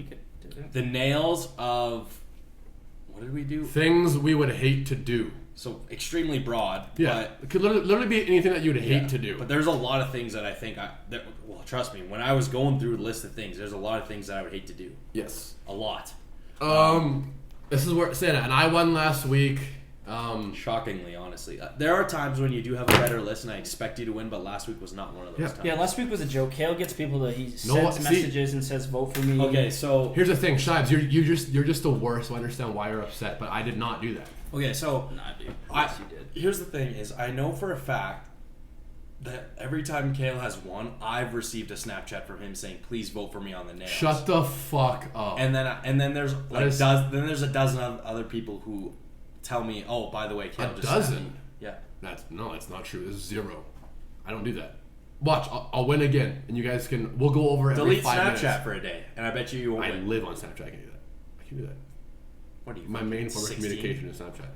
could do it. The nails of... What did we do? Things we would hate to do. So, extremely broad. Yeah. It could literally be anything that you would hate to do. But there's a lot of things that I think... well, trust me. When I was going through a list of things, there's a lot of things that I would hate to do. Yes. A lot. This is where... Saying and I won last week. Shockingly, honestly. There are times when you do have a better list and I expect you to win, but last week was not one of those times. Yeah, last week was a joke. Kale gets people to... He sends messages and says, vote for me. Okay, so... Here's the thing, Shibes. You're just the worst, so I understand why you're upset, but I did not do that. Okay, so... Nah, dude. Yes, you did. Here's the thing is, I know for a fact that every time Kale has won, I've received a Snapchat from him saying, please vote for me on the nails. Shut the fuck up. And then there's there's a dozen other people who tell me, oh, by the way, Kale just dozen? Yeah. That's not true. This is 0. I don't do that. Watch, I'll win again, and you guys can... We'll go over it every 5 minutes. Delete Snapchat for a day, and I bet you won't I win. live on Snapchat. I can do that. I can do that. What are you? My main form of 16? communication is Snapchat.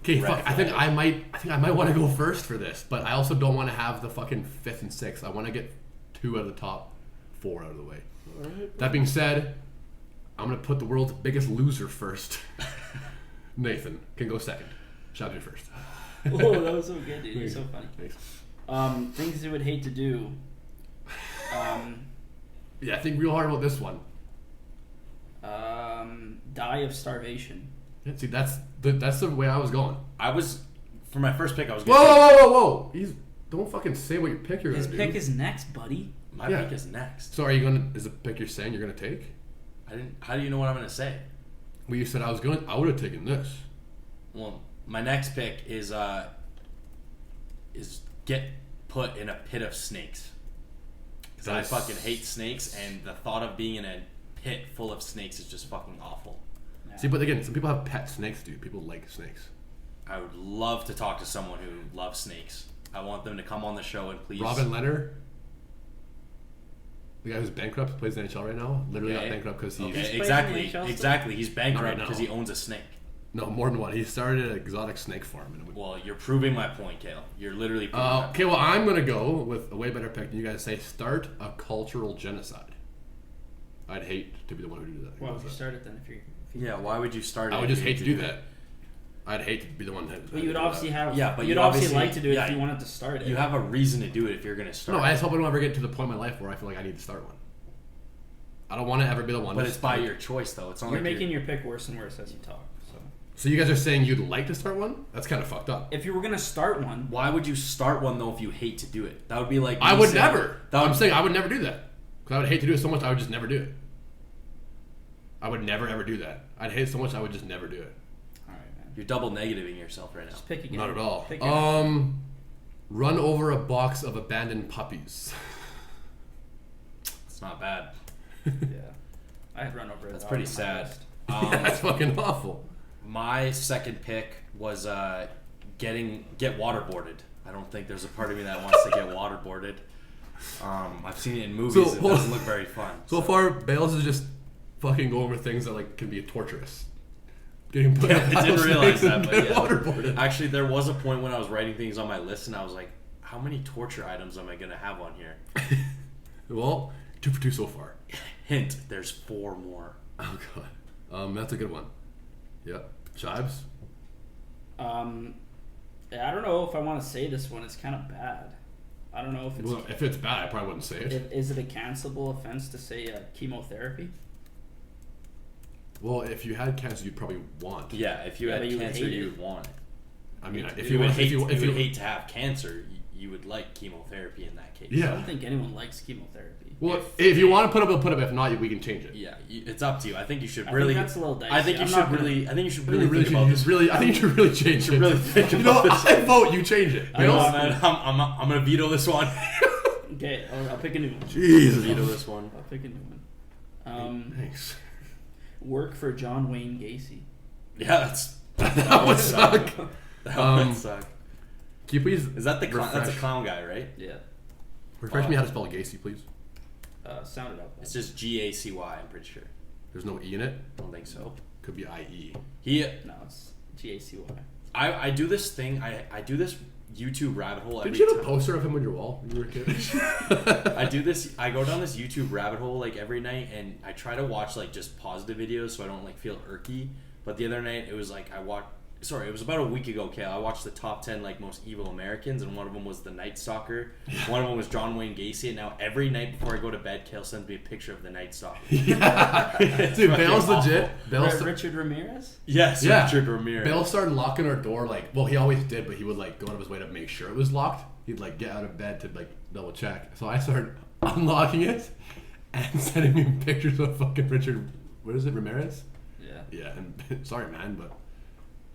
Okay, fuck. I think I might want to go first for this, but I also don't want to have the fucking 5th and 6th. I want to get 2 out of the top 4 out of the way. Right. That being said, I'm gonna put the world's biggest loser first. Nathan can go second. Shall I do first? Oh, that was so good, dude. You're so funny. Thanks. Things you would hate to do. Yeah, think real hard about this one. Die of starvation. Yeah, see, that's the way I was going. For my first pick, I was Whoa! Don't fucking say what your pick you're His gonna do. pick is next, buddy. My pick is next. So is the pick you're saying you're gonna take? How do you know what I'm gonna say? Well, you said I would have taken this. Well, my next pick is get put in a pit of snakes. Because I fucking hate snakes, and the thought of being in a pit full of snakes is just fucking awful. Yeah. See, but again, some people have pet snakes, dude. People like snakes. I would love to talk to someone who loves snakes. I want them to come on the show and please... Robin Leonard? The guy who's bankrupt, plays in the NHL right now, literally got bankrupt because he's... Okay, exactly. He's bankrupt because he owns a snake. No, more than one. He started an exotic snake farm. Well, you're proving my point, Kale. You're literally proving my point. Okay, well, I'm going to go with a way better pick than you guys say. Start a cultural genocide. I'd hate to be the one who do that. Why would you start it then? Yeah, why would you start it? I would just hate to do that. I'd hate to be the one that... But you would obviously have... Yeah, but you'd obviously like to do it if you wanted to start it. You have a reason to do it if you're going to start No, I just hope I don't ever get to the point in my life where I feel like I need to start one. I don't want to ever be the one. But it's by your choice, though. It's not you're making your pick worse and worse as you talk. So you guys are saying you'd like to start one? That's kind of fucked up. If you were going to start one... Why would you start one, though, if you hate to do it? That would be like... I would never. I'm saying I would never do that. Because I would hate to do it so much, I would just never do it. I would never, ever do that. I'd hate it so much, I would just never do it. All right, man. You're double negativing yourself right now. Just pick again. Not at all. Pick run over a box of abandoned puppies. It's not bad. Yeah. I had run over it. That's pretty sad. That's fucking awful. My second pick was get waterboarded. I don't think there's a part of me that wants to get waterboarded. I've seen it in movies. It doesn't look very fun. So far, Bales is just fucking going over things that like can be torturous. Getting put I didn't realize that, but waterboarded. Actually, there was a point when I was writing things on my list, and I was like, how many torture items am I going to have on here? Well, 2 for 2 so far. Hint, there's 4 more. Oh, God. That's a good one. Yep. Shibes? I don't know if I want to say this one. It's kind of bad. I don't know if it's... Well, if it's bad, I probably wouldn't say it. Is it a cancelable offense to say chemotherapy? Well, if you had cancer, you'd probably want. Yeah, if you had cancer, you would want it. I mean, if you would hate to have cancer, you would like chemotherapy in that case. Yeah. I don't think anyone likes chemotherapy. Well, if you want to put up, we'll put up. If not, we can change it. Yeah, it's up to you. I think you should I really. think that's a little dicey. I think you should really think about this. I think you should really change it. Really think about this. I vote you change it. Man, I'm gonna veto this one. Okay, I'll pick a new one. Jesus, veto this one. I'll pick a new one. Thanks. Work for John Wayne Gacy. Yeah, that would suck. That would suck. Can you please? Is that that's a clown guy, right? Yeah. Refresh me how to spell Gacy, please. Sound it up. It's just Gacy. I'm pretty sure. There's no E in it? I don't think so. Could be IE. No, it's Gacy. I do this thing. I do this YouTube rabbit hole. Did you have a poster of him on your wall when you were a kid? I do this. I go down this YouTube rabbit hole like every night, and I try to watch like just positive videos so I don't like feel irky. But the other night it was like it was about a week ago, Kale. I watched the top 10 like most evil Americans, and one of them was the Night Stalker. One of them was John Wayne Gacy, and now every night before I go to bed, Kale sends me a picture of the Night Stalker. Yeah. Dude, Bale's legit. Richard Ramirez? Yes, Yeah. Richard Ramirez. Bale started locking our door, like, well, he always did, but he would like go out of his way to make sure it was locked. He'd like get out of bed to like double check. So I started unlocking it and sending him pictures of fucking Richard. What is it, Ramirez? Yeah. Yeah, and sorry, man, but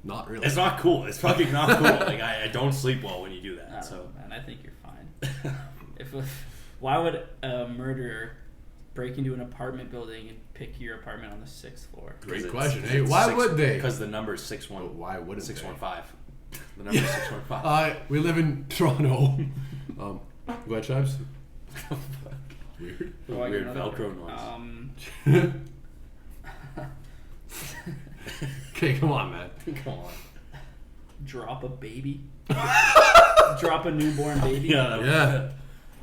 not really. It's not cool. It's fucking not cool. Like I don't sleep well when you do that. So man, I think you're fine. Why would a murderer break into an apartment building and pick your apartment on the 6th floor? Great question. Hey, why would they? Because the number is 615. Why wouldn't 615. The number is 615. We live in Toronto. Go ahead, Chives. Weird. Weird Velcro noise. Okay, come on, man. Come on. Drop a baby. Drop a newborn baby. Yeah.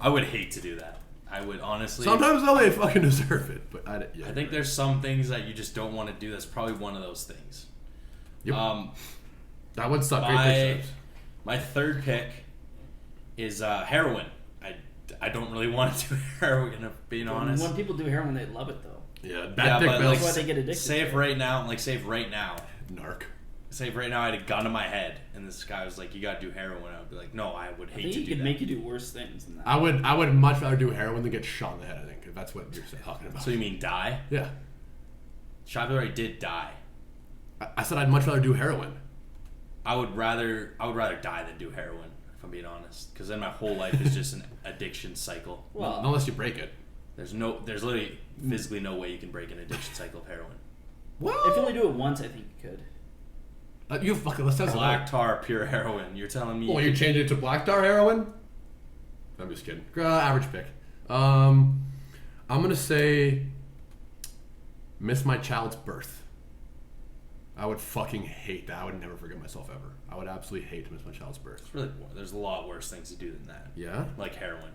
I would hate to do that. I would honestly. Sometimes though they fucking deserve it, but I think there's some things that you just don't want to do. That's probably one of those things. Yep. That would suck. Great pictures. My third pick is heroin. I don't really want to do heroin, if being honest. When people do heroin, they love it though. Yeah, That's why they get addicted. Say if right now, narc. Say if right now I had a gun to my head and this guy was like, "You gotta do heroin," I would be like, "No, I would hate to do that." He could make you do worse things than that. I would much rather do heroin than get shot in the head. I think if that's what you're talking about. So you mean die? Yeah. Shabby already did die. I said I'd much rather do heroin. I would rather die than do heroin, if I'm being honest, because then my whole life is just an addiction cycle. Well, unless you break it. There's literally physically no way you can break an addiction cycle of heroin. Well, if you only do it once, I think you could. You fucking let's black tar pure heroin. You're telling me? Well, you change it to black tar heroin? I'm just kidding. Average pick. I'm gonna say miss my child's birth. I would fucking hate that. I would never forgive myself ever. I would absolutely hate to miss my child's birth. It's really there's a lot worse things to do than that. Yeah? Like heroin.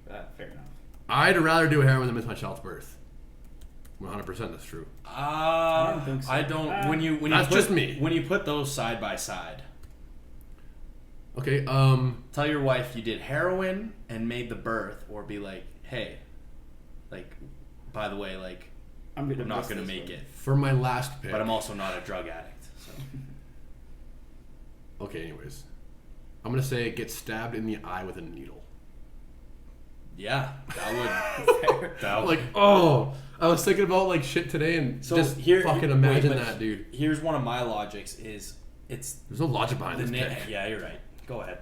Fair enough. I'd rather do heroin than miss my child's birth. 100% that's true. I don't think so. I don't. When you just me. When you put those side by side. Okay. Tell your wife you did heroin and made the birth, or be like, hey, like, by the way, like, I'm not gonna make it for my last pick. But I'm also not a drug addict. So. Okay. Anyways, I'm gonna say get stabbed in the eye with a needle. Yeah, that would. Like, oh, I was thinking about like shit today, and so just fucking imagine that, dude. Here's one of my logics: there's no logic behind this. Yeah, you're right. Go ahead.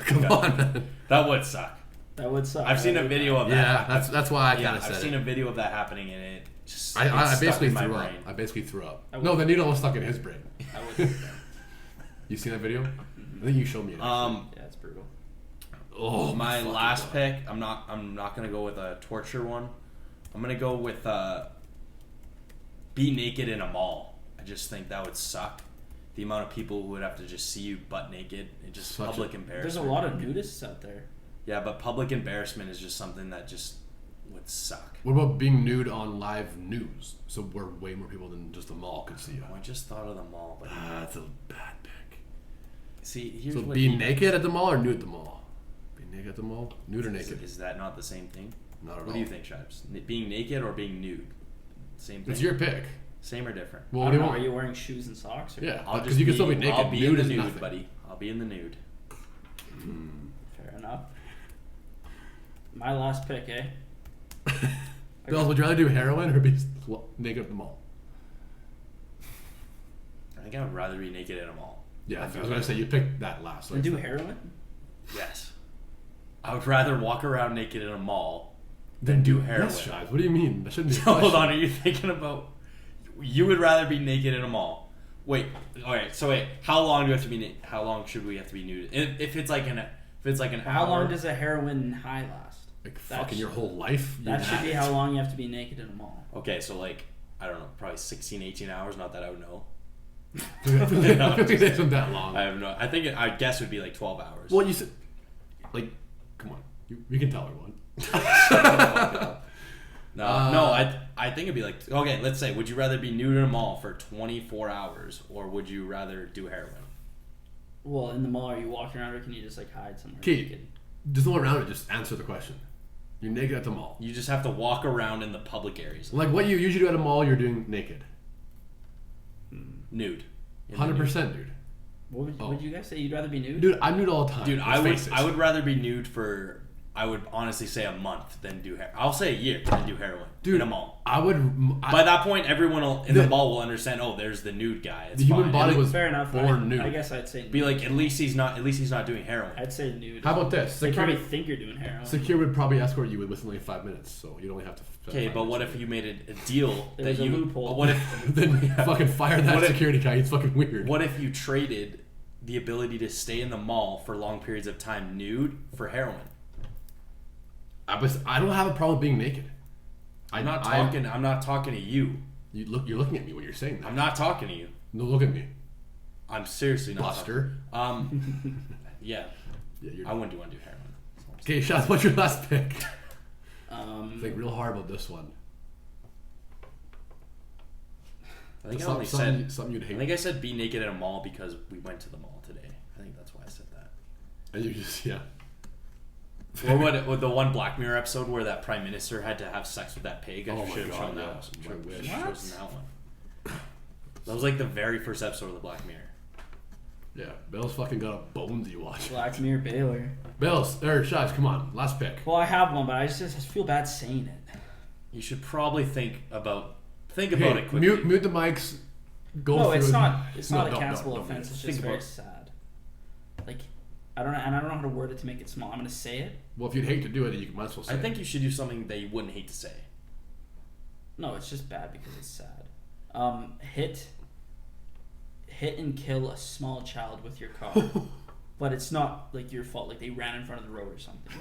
Come on, man. That would suck. I've seen a video of that. Yeah, that's why I kind of said it. I've seen a video of that happening, and it just. I basically threw up. I basically threw up. No, the needle was stuck in his brain. You seen that video? I think you showed me it. Yeah, it's brutal. Oh, my last pick. I'm not gonna go with a torture one. I'm gonna go with be naked in a mall. I just think that would suck. The amount of people who would have to just see you butt naked and just public embarrassment. There's a lot of nudists out there. Yeah, but public embarrassment is just something that just would suck. What about being nude on live news? So where way more people than just the mall could see you. Oh, I just thought of the mall, but that's a bad pick. See, here's so being naked at the mall or nude at the mall? Being naked at the mall, nude or naked? Is that not the same thing? Not at all. What do you think, Shibes? Being naked or being nude? Same thing. It's your pick. Same or different? Well, what do you want? Are you wearing shoes and socks? Or yeah, because you can still be naked. I'll be in the nude, buddy. I'll be in the nude. Fair enough. My last pick, eh? Bills, would you rather do heroin or be naked at the mall? I think I would rather be naked at a mall. Yeah, I was going to say, you picked that last. And do heroin? Yes. I would rather walk around naked in a mall than do heroin. Yes, guys. What do you mean? That shouldn't be Hold on, are you thinking about... You would rather be naked in a mall. Wait, alright, so wait, how long how long should we have to be nude? If it's like an hour... How long does a heroin high last? Like fucking your whole life? That should be how long you have to be naked in a mall. Okay, so like, I don't know, probably 16, 18 hours, not that I would know. It isn't that long. I have no. I guess it would be like 12 hours. Well, you said, like, come on, we can tell her one. No, I think it'd be like, okay, let's say, would you rather be nude in a mall for 24 hours or would you rather do heroin? Well, in the mall, are you walking around or can you just like hide somewhere? Okay, there's no one around it. Just answer the question. You're naked at the mall. You just have to walk around in the public areas. Like what you usually do at a mall, you're doing naked. Nude. 100%, dude. What would you guys say? You'd rather be nude? Dude, I'm nude all the time. Dude, Let's face it. I would rather be nude for, I would honestly say a month than do heroin. I'll say a year than do heroin in a mall. By that point, everyone in the mall will understand, oh, there's the nude guy. It's the human fine. body was fair enough. born nude. I guess I'd say nude. Be like, at least he's not doing heroin. I'd say nude. How about this? They probably think you're doing heroin. Secure would probably escort you within like 5 minutes, so you'd only have to. Okay, but what if you made a deal There's that a you loophole. What if then fucking fire that security guy? He's fucking weird. What if you traded the ability to stay in the mall for long periods of time nude for heroin? I don't have a problem being naked. I'm not talking to you. You're looking at me when you're saying that. I'm not talking to you. No, look at me. I'm seriously not. Buster. Yeah. I wouldn't want to do heroin. Okay, Shaz, what's your last pick? Think real hard about this one. I think something you'd hate. I think I said be naked at a mall because we went to the mall today. I think that's why I said that. And you just Or what the one Black Mirror episode where that prime minister had to have sex with that pig? Oh I should have shown that. yes. Should What? have chosen that one. That was like the very first episode of the Black Mirror. Yeah, Bill's fucking got a bonesy watch. Black Mirror Baylor. Shaz, come on, last pick. Well, I have one, but I just feel bad saying it. You should probably think about it quickly. Mute the mics. No, it's not a don't cancelable offense. It's just Think very about- sad. Like, I don't know how to word it to make it small. I'm gonna say it. Well, if you'd hate to do it, you might as well say I think you should do something that you wouldn't hate to say. No, it's just bad because it's sad. Hit and kill a small child with your car, but it's not like your fault. Like they ran in front of the road or something.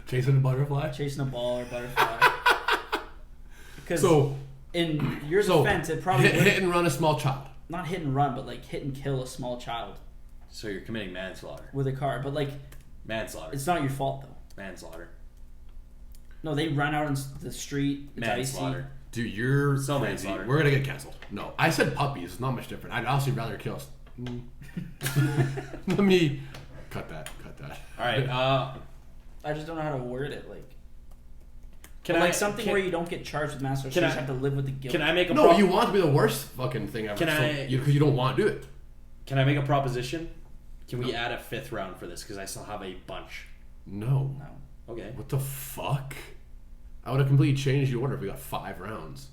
Chasing a butterfly? Chasing a ball or butterfly. Because So, in your defense, it probably hit and run a small child. not hit and run, but like hit and kill a small child So you're committing manslaughter. with a car. But like, Manslaughter. it's not your fault though. Manslaughter. No, they ran out on the street. It's Manslaughter. icy. Dude, you're So crazy. manslaughter. We're gonna get canceled. No, I said puppies. It's not much different. I'd honestly rather kill. Let me cut that. All right. I just don't know how to word it. Like, Can but I like something can, where you don't get charged with mass, or you can just I- have to live with the guilt. Can I make a No, you want to be the worst fucking thing ever. Because you don't want to do it. Can I make a proposition? Can we add a fifth round for this? Because I still have a bunch. No. No. Okay. What the fuck? I would have completely changed the order if we got 5 rounds.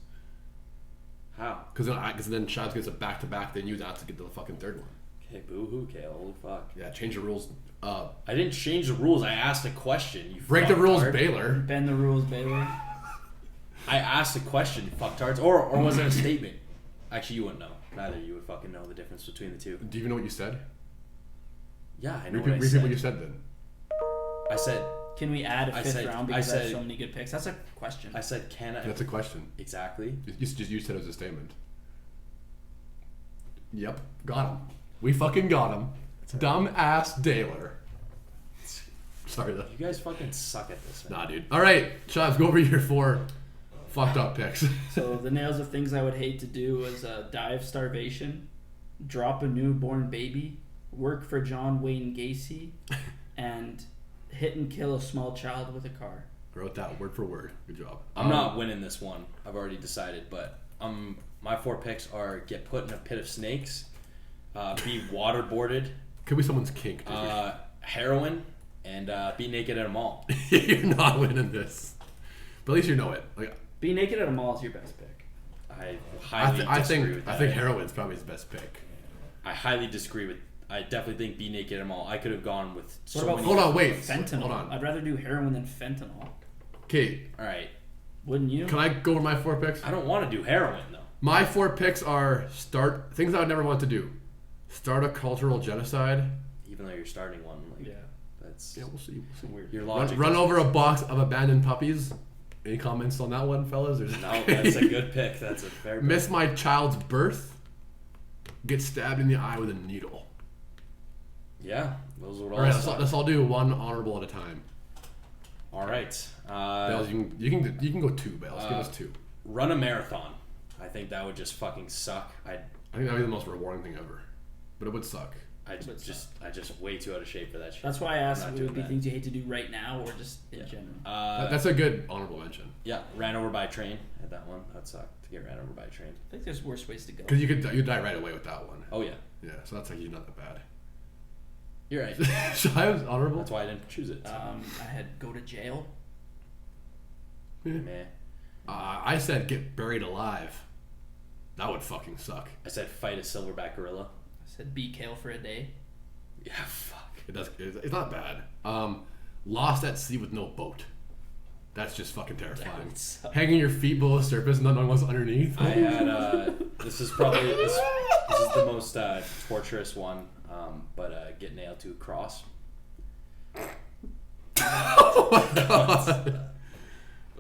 How? Because then Shaz gets a back-to-back, then you have to get the fucking third one. Okay, boo-hoo, Kale. Holy fuck. Yeah, change the rules. I didn't change the rules. I asked a question. You Break the rules, fucktard. Baylor. Bend the rules, Baylor. I asked a question, you fucktards. Or was it a statement? Actually, you wouldn't know. Neither of you would fucking know the difference between the two. Do you even know what you said? Yeah, I know Repeat what I what you said. said then. I said, Can we add a I fifth said- round I because I have said- so many good picks? That's a question. can I? That's a question. Exactly. You said it was a statement. Yep, got him. We fucking got him. Dumb ass Daler. Sorry though. You guys fucking suck at this, man. Nah, dude. All right, Shaz, go over your 4 fucked up picks. So the nails of things I would hate to do is die of starvation, drop a newborn baby, work for John Wayne Gacy, and hit and kill a small child with a car. I wrote that word for word. Good job. I'm not winning this one. I've already decided, but my 4 picks are get put in a pit of snakes, be waterboarded, Could be someone's kink, dude. heroin, and be naked at a mall. You're not winning this. But at least you know it. Like, Be naked at a mall is your best pick. I highly I disagree with that. think heroin's probably his best pick. I highly disagree with. I definitely think be naked at a mall. I could have gone with What so about many. Hold on, wait. Fentanyl. Hold on. I'd rather do heroin than fentanyl. Okay, All right, Wouldn't you? can I go over my 4 picks? I don't want to do heroin though. My 4 picks are things I would never want to do. Start a cultural genocide. Even though you're starting one, like, Yeah. that's Yeah, we'll see. Weird. your logic. Run doesn't- over a box of abandoned puppies. Any comments on that one, fellas? No, that's a good pick. That's a very. Miss my child's birth. get stabbed in the eye with a needle. Yeah, those would all. All right, suck. let's all do one honorable at a time. All right. Bales, you can go 2. Bales, give us 2. Run a marathon. I think that would just fucking suck. I think that would be the most rewarding thing ever, but it would suck. I just way too out of shape for that shit. That's why I asked I'm if not it would be doing things you hate to do right now or just in general. That's a good honorable mention. Yeah, ran over by a train at that one. That sucked to get ran over by a train. I think there's worse ways to go. Because you die right away with that one. Oh yeah. Yeah, so that's like not that bad. You're right. So I was honorable. That's why I didn't choose it. I had go to jail. Meh. I said get buried alive. That would fucking suck. I said fight a silverback gorilla. I said be kale for a day. Yeah, fuck. It does. It's not bad. Lost at sea with no boat. That's just fucking terrifying. Hanging your feet below the surface and not knowing what's underneath. I had this is probably this is the most torturous one, but get nailed to a cross. Oh my god.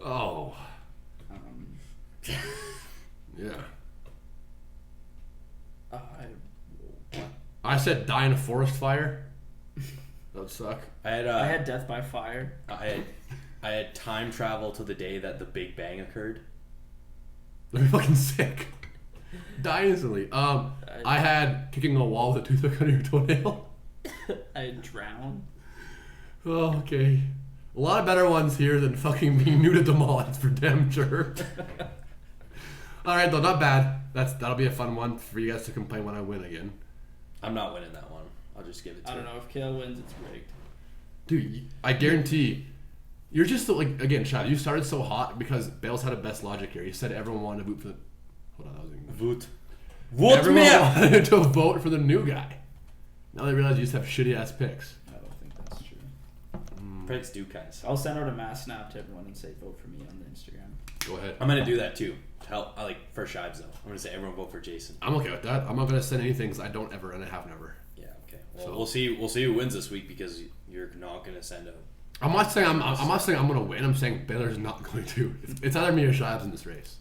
Oh. Yeah. I said die in a forest fire. That would suck. I had death by fire. I had time travel to the day that the Big Bang occurred. That'd be fucking sick. Die instantly. I had kicking a wall with a toothpick under your toenail. I had drown. Oh, okay. A lot of better ones here than fucking being nude at the mall. That's for damn sure. All right, though, not bad. That'll be a fun one for you guys to complain when I win again. I'm not winning that one. I'll just give it to I don't know. If Kale wins, it's rigged. Dude, I guarantee you're just like, again, Shad, you started so hot because Bales had a best logic here. He said everyone wanted to vote for the. Hold on, that was English. Vote Everyone me! wanted to vote for the new guy. Now they realize you just have shitty ass picks. I don't think that's true. Pranks do kind of suck. I'll send out a mass snap to everyone and say vote for me on the Instagram. Go ahead. I'm gonna do that too. To help, for Shives though. I'm gonna say everyone vote for Jason. I'm okay with that. I'm not gonna send anything because I don't ever and I have never. Yeah. Okay. Well, So- we'll see. We'll see who wins this week because you're not gonna send out. I'm not saying I'm gonna win. I'm saying Baylor's not going to. It's either me or Shives in this race.